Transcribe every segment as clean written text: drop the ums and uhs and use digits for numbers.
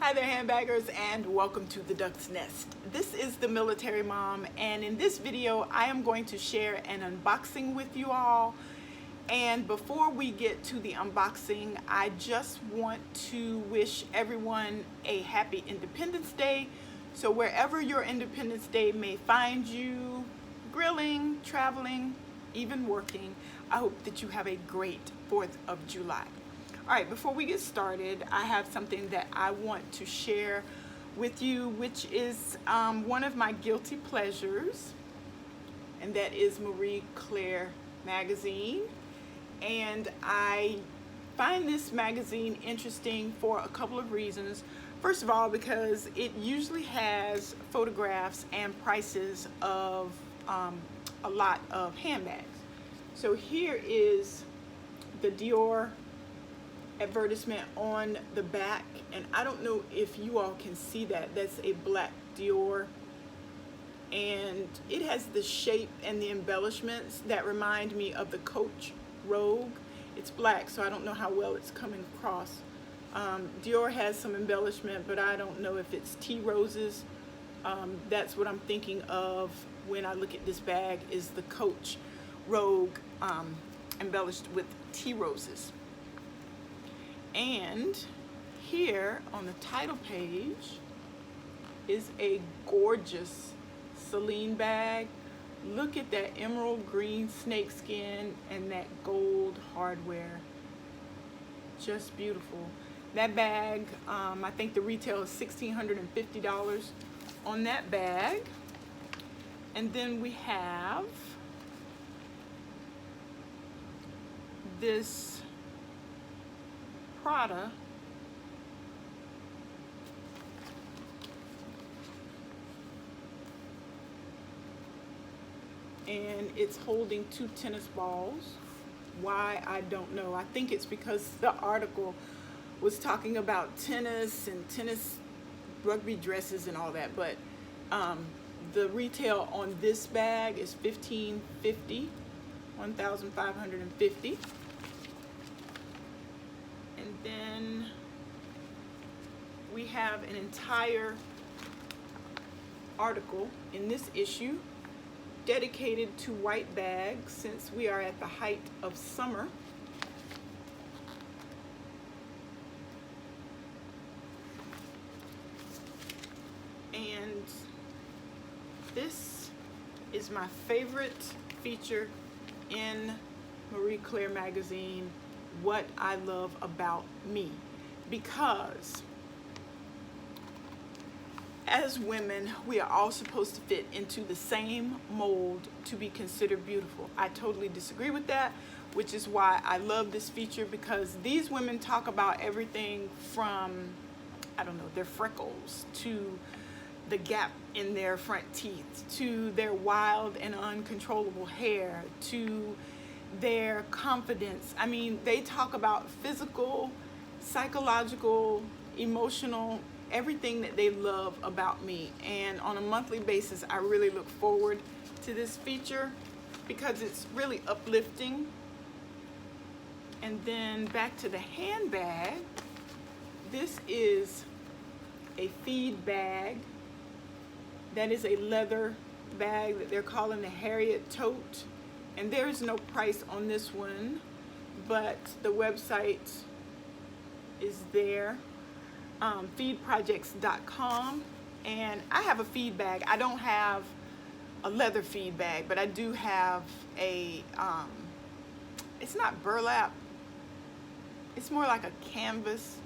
Hi there, handbaggers, and welcome to the Duck's Nest. This is the Military Mom, and in this video I am going to share an unboxing with you all. And before we get to the unboxing, I just want to wish everyone a happy Independence Day. So wherever your Independence Day may find you, grilling, traveling, even working, I hope that you have a great 4th of July. All right, before we get started, I have something that I want to share with you, which is one of my guilty pleasures, and that is Marie Claire magazine. And I find this magazine interesting for a couple of reasons. First of all, because it usually has photographs and prices of a lot of handbags. So here is the Dior advertisement on the back, and I don't know if you all can see that. That's a black Dior, and it has the shape and the embellishments that remind me of the Coach Rogue. It's black, so I don't know how well it's coming across. Dior has some embellishment, but I don't know if it's tea roses. That's what I'm thinking of when I look at this bag, is the Coach Rogue embellished with tea roses. And here on the title page is a gorgeous Celine bag. Look at that emerald green snakeskin and that gold hardware. Just beautiful. That bag, I think the retail is $1,650 on that bag. And then we have this Prada and it's holding 2 tennis balls. Why, I don't know. I think it's because the article was talking about tennis and tennis rugby dresses and all that, but the retail on this bag is $1,550. And then we have an entire article in this issue dedicated to white bags, since we are at the height of summer. And this is my favorite feature in Marie Claire magazine, What I Love About Me, because as women, we are all supposed to fit into the same mold to be considered beautiful. I totally disagree with that, which is why I love this feature, because these women talk about everything from, I don't know, their freckles, to the gap in their front teeth, to their wild and uncontrollable hair, to their confidence. I mean, they talk about physical, psychological, emotional, everything that they love about me. And on a monthly basis, I really look forward to this feature because it's really uplifting. And then back to the handbag. This is a feed bag. That is a leather bag that they're calling the Harriet Tote. And there's no price on this one, but the website is there, feedprojects.com. And I have a feed bag. I don't have a leather feed bag, but I do have a, it's not burlap, it's more like a canvas.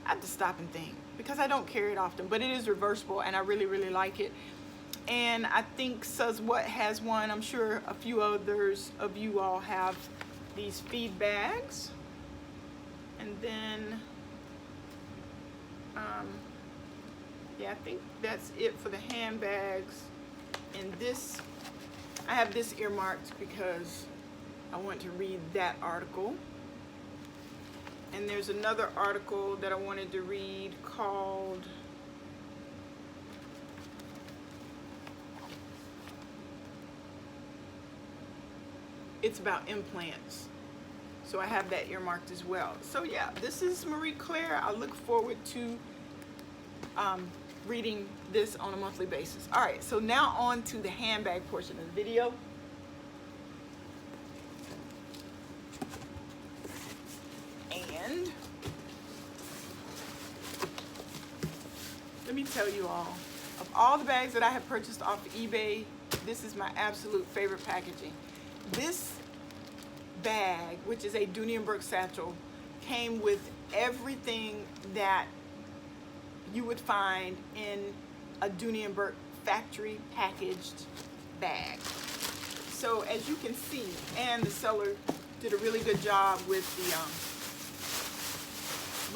I have to stop and think because I don't carry it often, but it is reversible and I really, really like it. And I think Says What has one. I'm sure a few others of you all have these feed bags. And then, yeah, I think that's it for the handbags. And this, I have this earmarked because I want to read that article. And there's another article that I wanted to read called It's About Implants. So I have that earmarked as well. So yeah, this is Marie Claire. I look forward to reading this on a monthly basis. All right, so now on to the handbag portion of the video. And let me tell you all the bags that I have purchased off of eBay, this is my absolute favorite packaging. This bag, which is a Dooney and Bourke satchel, came with everything that you would find in a Dooney and Bourke factory packaged bag. So as you can see, and the seller did a really good job with the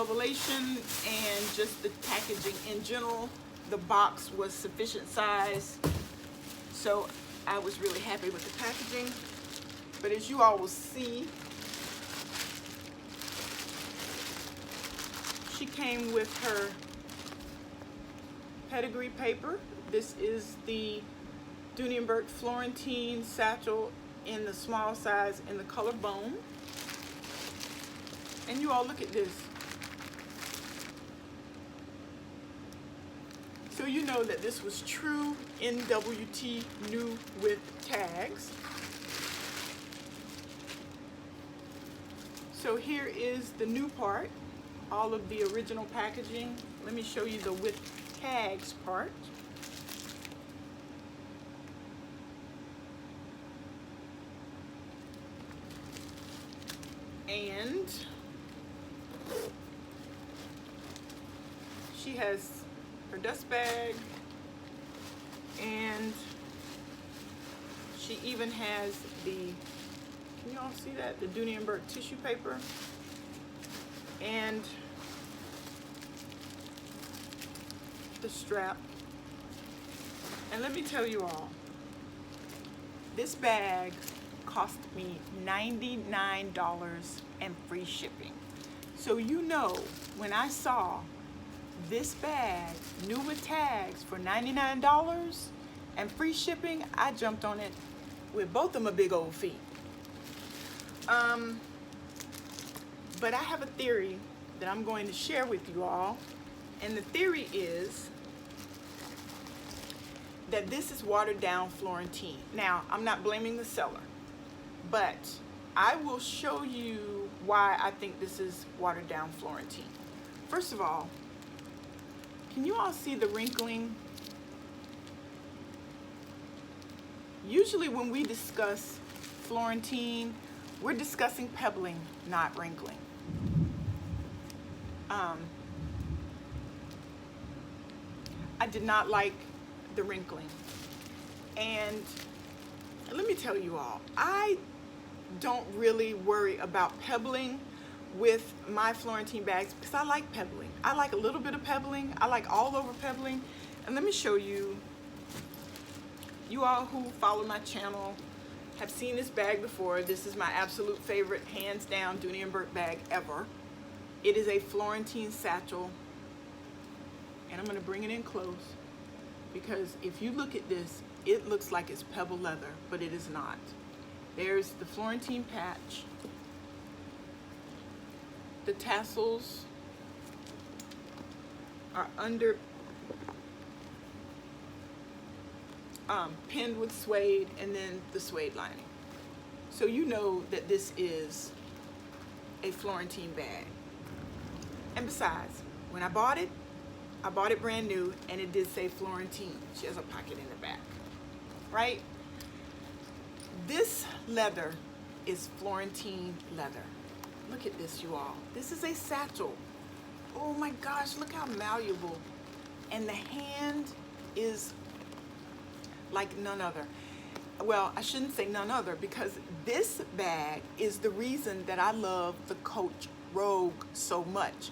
bubblation and just the packaging in general. The box was sufficient size, so I was really happy with the packaging. But as you all will see, she came with her pedigree paper. This is the Dooney and Bourke Florentine satchel in the small size in the color bone. And you all look at this. So you know that this was true NWT new with tags. So here is the new part, all of the original packaging. Let me show you the with tags part. And she has her dust bag, and she even has the, can you all see that? The Dooney and Bourke tissue paper. And the strap. And let me tell you all, this bag cost me $99 and free shipping. So you know, when I saw this bag new with tags for $99 and free shipping, I jumped on it with both of my big old feet. But I have a theory that I'm going to share with you all, and the theory is that this is watered down Florentine. Now, I'm not blaming the seller, but I will show you why I think this is watered down Florentine. First of all, can you all see the wrinkling? Usually when we discuss Florentine, we're discussing pebbling, not wrinkling. I did not like the wrinkling. And let me tell you all, I don't really worry about pebbling with my Florentine bags because I like pebbling. I like a little bit of pebbling. I like all over pebbling. And let me show you, you all who follow my channel have seen this bag before. This is my absolute favorite, hands down, Dooney and Bourke bag ever. It is a Florentine satchel. And I'm gonna bring it in close because if you look at this, it looks like it's pebble leather, but it is not. There's the Florentine patch. The tassels are under, pinned with suede, and then the suede lining. So you know that this is a Florentine bag. And besides, when I bought it brand new, and it did say Florentine. She has a pocket in the back, right? This leather is Florentine leather. Look at this, you all. This is a satchel. Oh my gosh, look how malleable. And the hand is like none other. Well, I shouldn't say none other, because this bag is the reason that I love the Coach Rogue so much.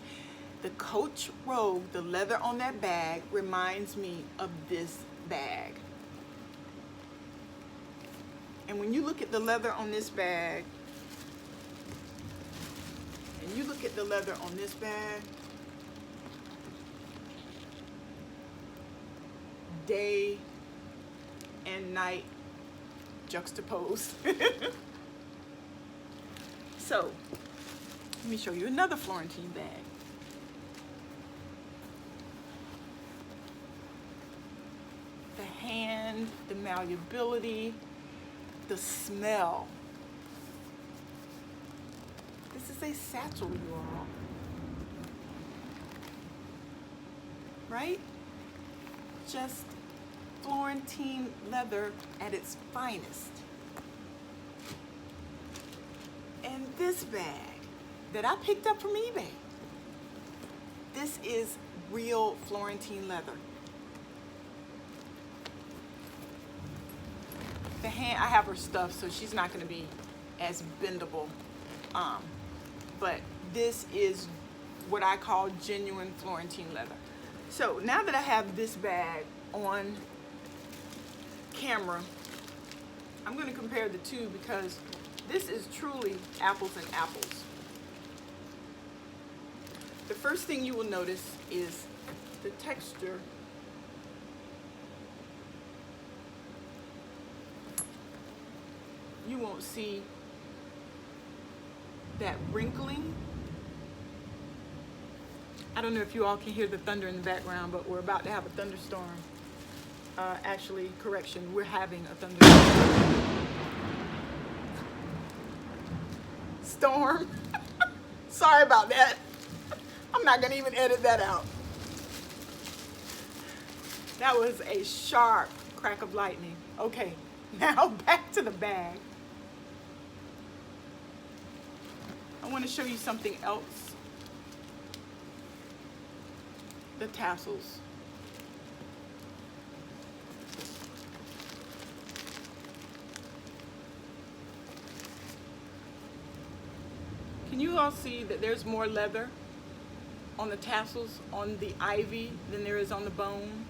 The Coach Rogue, the leather on that bag reminds me of this bag. And when you look at the leather on this bag, and you look at the leather on this bag, day and night juxtaposed. So, let me show you another Florentine bag. hand, the malleability, the smell. This is a satchel, you all. Right? Just Florentine leather at its finest. And this bag that I picked up from eBay, this is real Florentine leather. The hand, I have her stuffed, so she's not going to be as bendable. But this is what I call genuine Florentine leather. So now that I have this bag on camera, I'm going to compare the two because this is truly apples and apples. The first thing you will notice is the texture. You won't see that wrinkling. I don't know if you all can hear the thunder in the background, but we're about to have a thunderstorm. Actually, correction, we're having a thunderstorm. Storm. Sorry about that. I'm not gonna even edit that out. That was a sharp crack of lightning. Okay, now back to the bag. I want to show you something else. The tassels. Can you all see that there's more leather on the tassels on the ivy than there is on the bone?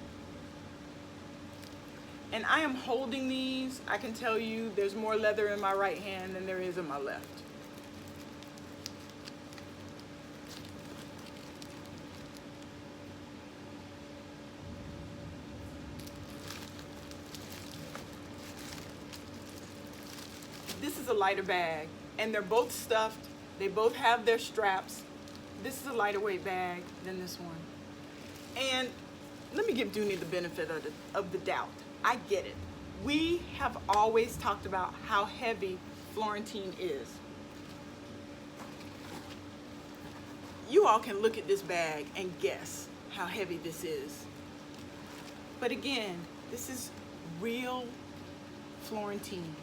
And I am holding these. I can tell you there's more leather in my right hand than there is in my left. This is a lighter bag, and they're both stuffed. They both have their straps. This is a lighter weight bag than this one. And let me give Dooney the benefit of the doubt. I get it. We have always talked about how heavy Florentine is. You all can look at this bag and guess how heavy this is. But again, this is real Florentine.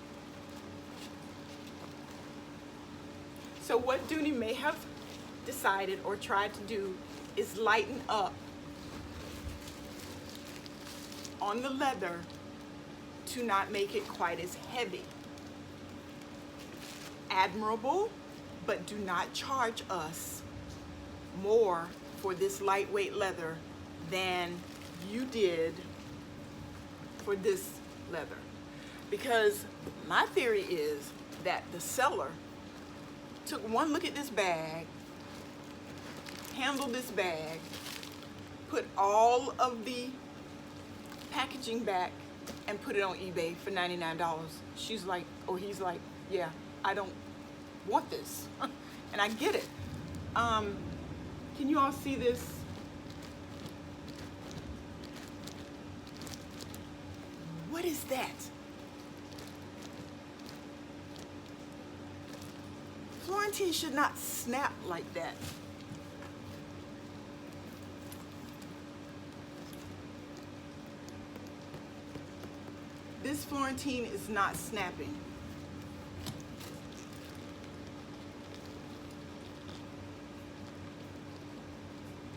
So what Dooney may have decided or tried to do is lighten up on the leather to not make it quite as heavy. Admirable, but do not charge us more for this lightweight leather than you did for this leather. Because my theory is that the seller took one look at this bag, handled this bag, put all of the packaging back, and put it on eBay for $99. She's like, or he's like, yeah, I don't want this. And I get it. Can you all see this? What is that? Florentine should not snap like that. This Florentine is not snapping.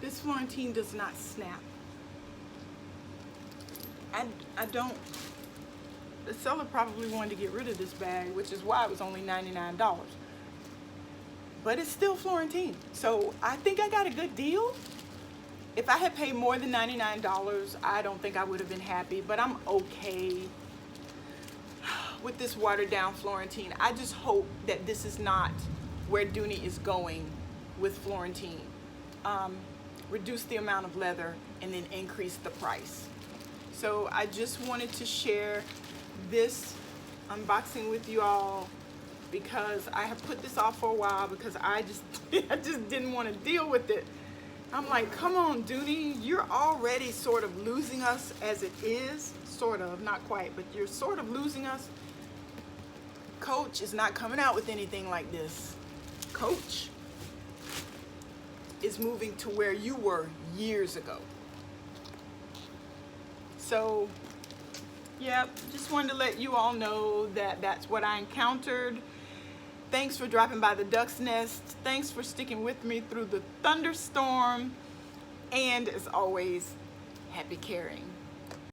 This Florentine does not snap. I don't, the seller probably wanted to get rid of this bag, which is why it was only $99. But it's still Florentine. So I think I got a good deal. If I had paid more than $99, I don't think I would have been happy, but I'm okay with this watered down Florentine. I just hope that this is not where Dooney is going with Florentine. Reduce the amount of leather and then increase the price. So I just wanted to share this unboxing with you all because I have put this off for a while because I just didn't want to deal with it. I'm like, come on, Dooney, you're you're already sort of losing us as it is, sort of, not quite, but you're sort of losing us. Coach is not coming out with anything like this. Coach is moving to where you were years ago. So, yep, just wanted to let you all know that that's what I encountered. Thanks for dropping by the Duck's Nest. Thanks for sticking with me through the thunderstorm. And as always, happy caring.